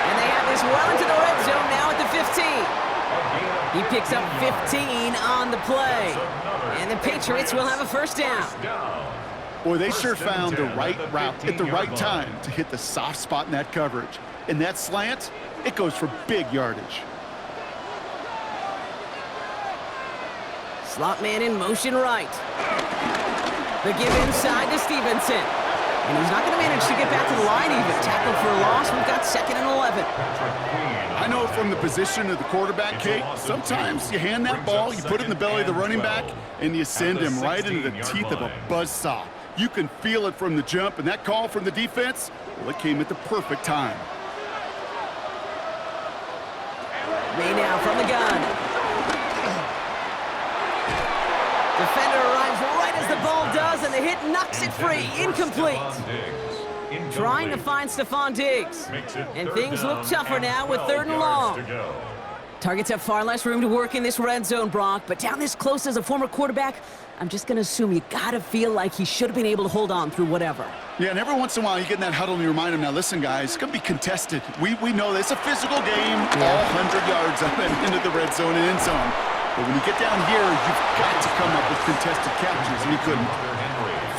And they have this well into the red zone now at the 15. He picks up 15 on the play. And the Patriots will have a first down. Boy, they sure found the right route at the right time to hit the soft spot in that coverage. And that slant, it goes for big yardage. Slot man in motion right. The give inside to Stevenson. And he's not going to manage to get back to the line even. Tackled for a loss. We've got 2nd and 11. I know from the position of the quarterback, Kate, sometimes you hand that ball, you put it in the belly of the running back, and you send him right into the teeth of a buzzsaw. You can feel it from the jump, and that call from the defense, well, it came at the perfect time. May now from the gun. Defender arrives right as the ball does, and the hit knocks it free. Incomplete. Trying to find Stephon Diggs. And things look tougher now with 3rd and long. Targets have far less room to work in this red zone, Brock, but down this close as a former quarterback, I'm just going to assume you got to feel like he should have been able to hold on through whatever. Yeah, and every once in a while you get in that huddle and you remind him, now listen, guys, it's going to be contested. We know this. It's a physical game, all 100 yards up and into the red zone and end zone. But when you get down here, you've got to come up with contested captures, and he couldn't.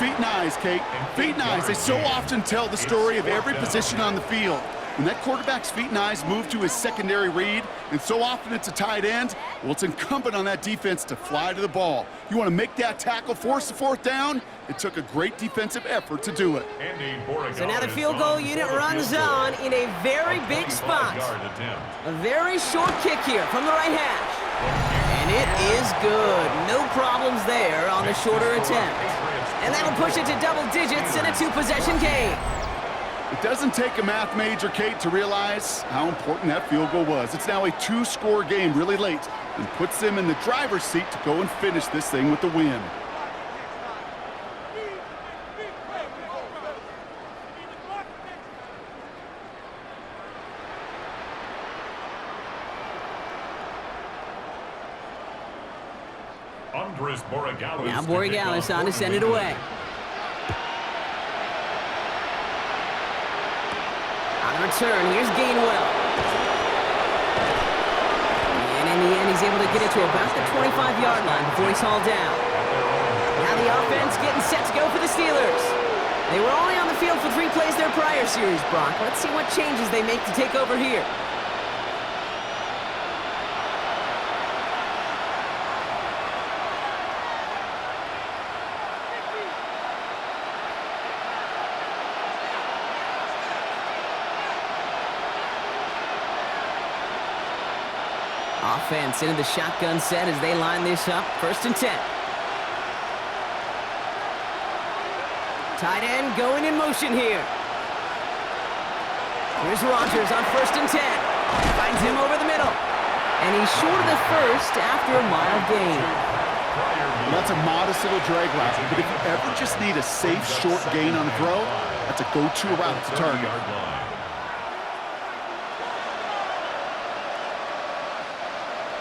Feet and eyes, Kate. Feet and eyes. They so often tell the story of every position on the field. When that quarterback's feet and eyes move to his secondary read, and so often it's a tight end, well, it's incumbent on that defense to fly to the ball. You want to make that tackle, force the 4th down? It took a great defensive effort to do it. So now the field goal unit runs on in a very big spot. A very short kick here from the right hash. And it is good. No problems there on the shorter attempt. And that'll push it to double digits in a 2-possession game. It doesn't take a math major, Kate, to realize how important that field goal was. It's now a 2-score game really late and puts them in the driver's seat to go and finish this thing with the win. Now Borregales on to send it away. On the return, here's Gainwell. And in the end, he's able to get it to about the 25-yard line before he's hauled down. Now the offense getting set to go for the Steelers. They were only on the field for 3 plays their prior series, Brock. Let's see what changes they make to take over here. Offense into the shotgun set as they line this up. 1st and 10. Tight end going in motion here. Here's Rodgers on 1st and 10. Finds him over the middle. And he's short of the first after a mild gain. Well, that's a modest little drag route, but if you ever just need a safe short gain on the throw, that's a go-to route to target.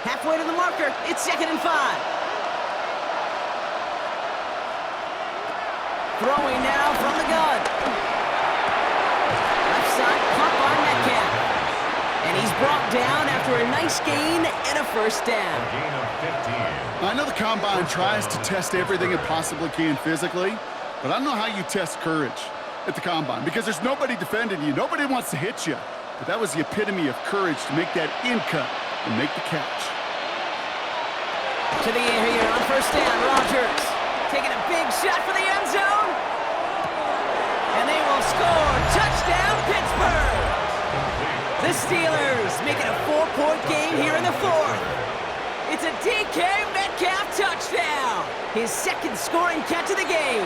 Halfway to the marker, it's 2nd and 5. Throwing now from the gun. Left side, caught by Metcalf. And he's brought down after a nice gain and a 1st down. I know the Combine tries to test everything it possibly can physically, but I don't know how you test courage at the Combine, because there's nobody defending you. Nobody wants to hit you. But that was the epitome of courage to make that in cut and make the catch. To the air here on 1st down, Rodgers taking a big shot for the end zone. And they will score. Touchdown, Pittsburgh. The Steelers making a 4-point game here in the 4th. It's a DK Metcalf touchdown. His 2nd scoring catch of the game.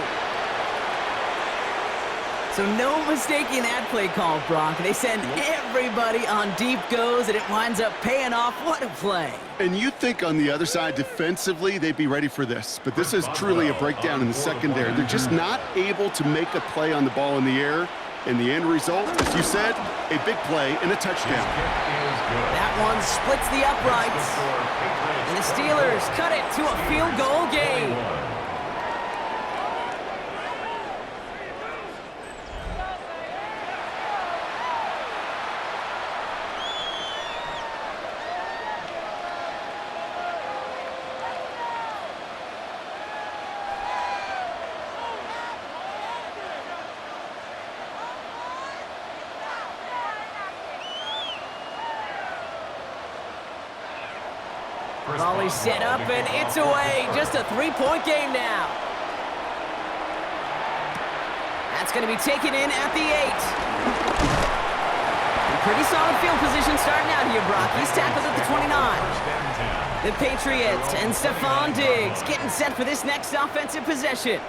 So no mistaking that play call, Brock. They send everybody on deep goes, and it winds up paying off. What a play. And you'd think on the other side, defensively, they'd be ready for this. But this is truly a breakdown in the secondary. They're just not able to make a play on the ball in the air. And the end result, as you said, a big play and a touchdown. That one splits the uprights. And the Steelers cut it to a field goal game. Volley set up, and it's away. Just a three-point game now. That's going to be taken in at the 8. Pretty solid field position starting out here, Brock. He's tackled at the 29. The Patriots and Stephon Diggs getting set for this next offensive possession.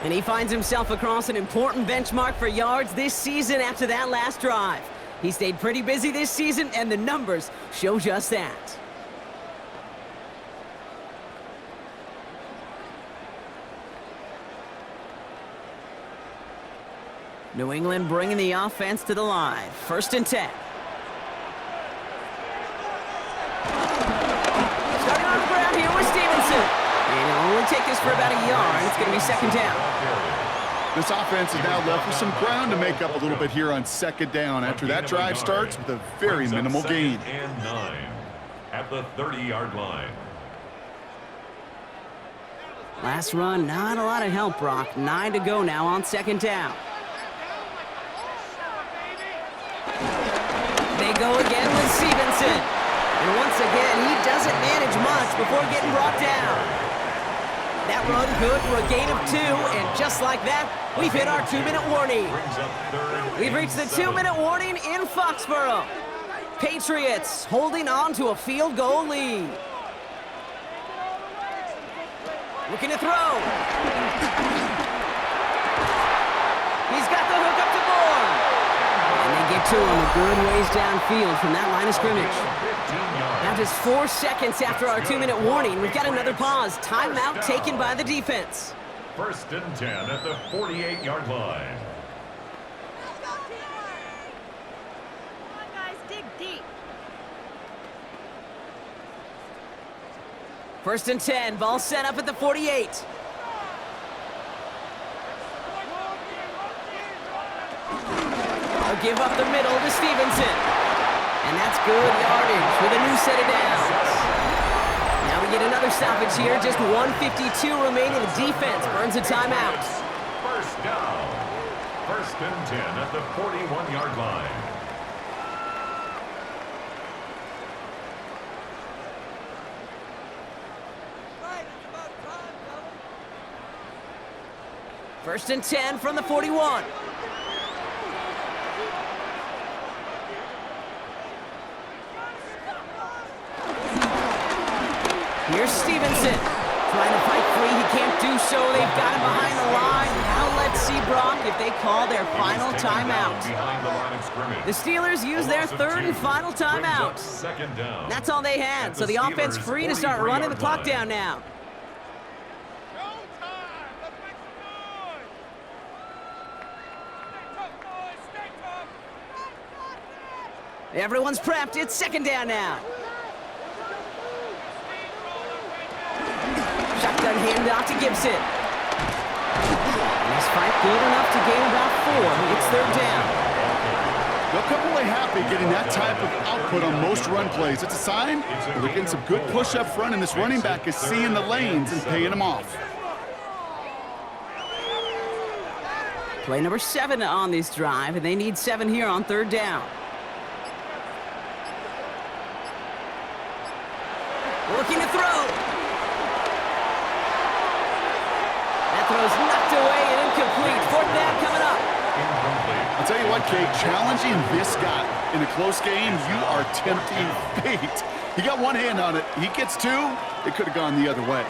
And he finds himself across an important benchmark for yards this season after that last drive. He stayed pretty busy this season, and the numbers show just that. New England bringing the offense to the line. 1st and 10. Starting on the ground here with Stevenson. And it'll only take us for about a yard. It's going to be 2nd down. This offense is now left with some ground to make up a little bit here on 2nd down after that drive starts with a very minimal gain. And 9 at the 30-yard line. Last run, not a lot of help, Brock. 9 to go now on 2nd down. They go again with Stevenson. And once again, he doesn't manage much before getting brought down. That run good for a gain of 2, and just like that, we've hit our 2-minute warning. We've reached the 2-minute warning in Foxborough. Patriots holding on to a field goal lead. Looking to throw. He's got the hook up to Bourne. And they get to him a good ways downfield from that line of scrimmage. Now just 4 seconds after our 2-minute warning, we've got another pause. Timeout taken by the defense. 1st and 10 at the 48-yard line. Come on, guys, dig deep. 1st and 10, ball set up at the 48. They'll give up the middle to Stevenson. And that's good yardage with a new set of downs. Now we get another stoppage here. Just 1:52 remaining. The defense burns a timeout. 1st down. 1st and 10 at the 41-yard line. First and 10 from the 41. Here's Stevenson trying to fight free. He can't do so. They've got him behind the line. Now let's see, Brock, if they call their final timeout. The Steelers use their 3rd and final timeout. That's all they had, so the offense free to start running the clock down now. Everyone's prepped. It's 2nd down now. Shotgun handoff to Gibson. And this fight good enough to gain about 4. It's 3rd down. They'll come away happy getting that type of output on most run plays. It's a sign they're getting some good push up front, and this running back is seeing the lanes and paying them off. Play number 7 on this drive, and they need 7 here on 3rd down. Looking to throw. That throw's knocked away and incomplete. 4th down coming up. I'll tell you what, Kate, challenging this guy in a close game, you are tempting fate. He got one hand on it. He gets 2. It could have gone the other way.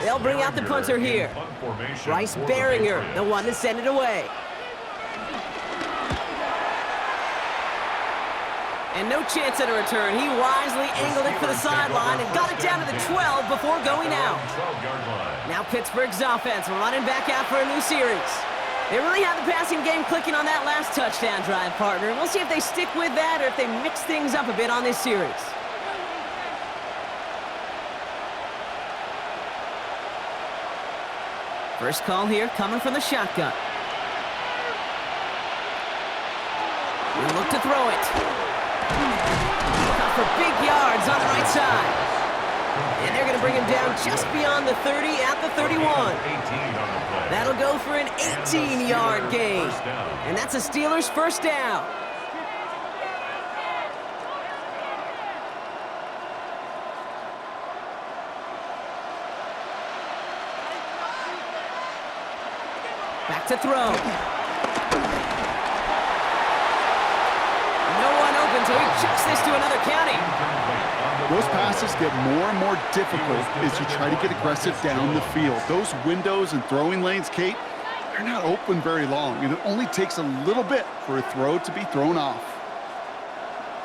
They'll bring out the punter here. Bryce Baringer, the one to send it away. And no chance at a return. He wisely angled it for the sideline and got it down to the 12 before going out. 12-yard line. Now Pittsburgh's offense running back out for a new series. They really have the passing game clicking on that last touchdown drive, partner. We'll see if they stick with that or if they mix things up a bit on this series. First call here coming from the shotgun. They look to throw it. Got for big yards on the right side. And they're going to bring him down just beyond the 30 at the 31. That'll go for an 18-yard gain. And that's a Steelers first down. Back to throw. No one open, so he chucks this to another county. Those passes get more and more difficult as you try to get aggressive down the field. Those windows and throwing lanes, Kate, they're not open very long, and it only takes a little bit for a throw to be thrown off.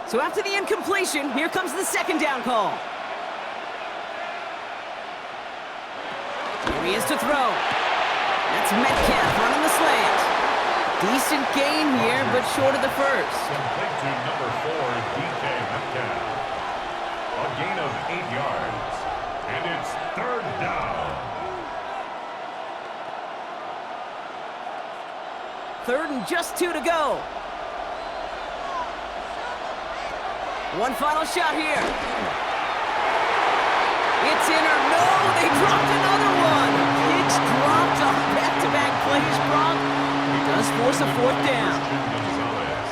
So after the incompletion, here comes the second down call. Here he is to throw. That's Metcalf running the slant. Decent gain here, but short of the first. Complete to number 4, DK Metcalf. A gain of 8 yards. And it's third down. Third and just 2 to go. One final shot here. It's in or no, they dropped another one. It's dropped on back-to-back plays, Brock. It does force a fourth down.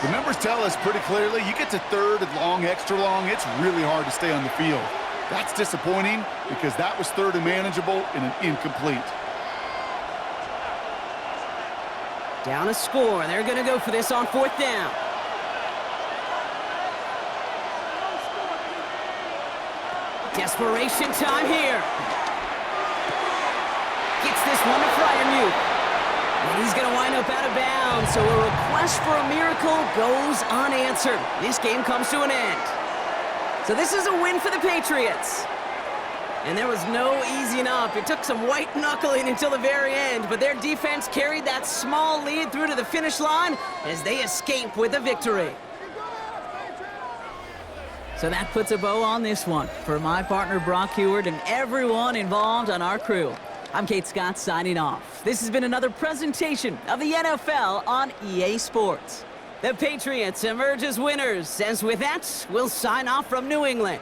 The numbers tell us pretty clearly, you get to third and long, extra long, it's really hard to stay on the field. That's disappointing because that was third and manageable and an incomplete. Down a score. They're going to go for this on fourth down. Desperation time here. Gets this one to Freiermuth. And he's going to wind up out of bounds, so a request for a miracle goes unanswered. This game comes to an end. So this is a win for the Patriots. And there was no easing up. It took some white knuckling until the very end, but their defense carried that small lead through to the finish line as they escape with a victory. So that puts a bow on this one. For my partner Brock Heward and everyone involved on our crew, I'm Kate Scott signing off. This has been another presentation of the NFL on EA Sports. The Patriots emerge as winners, as with that, we'll sign off from New England.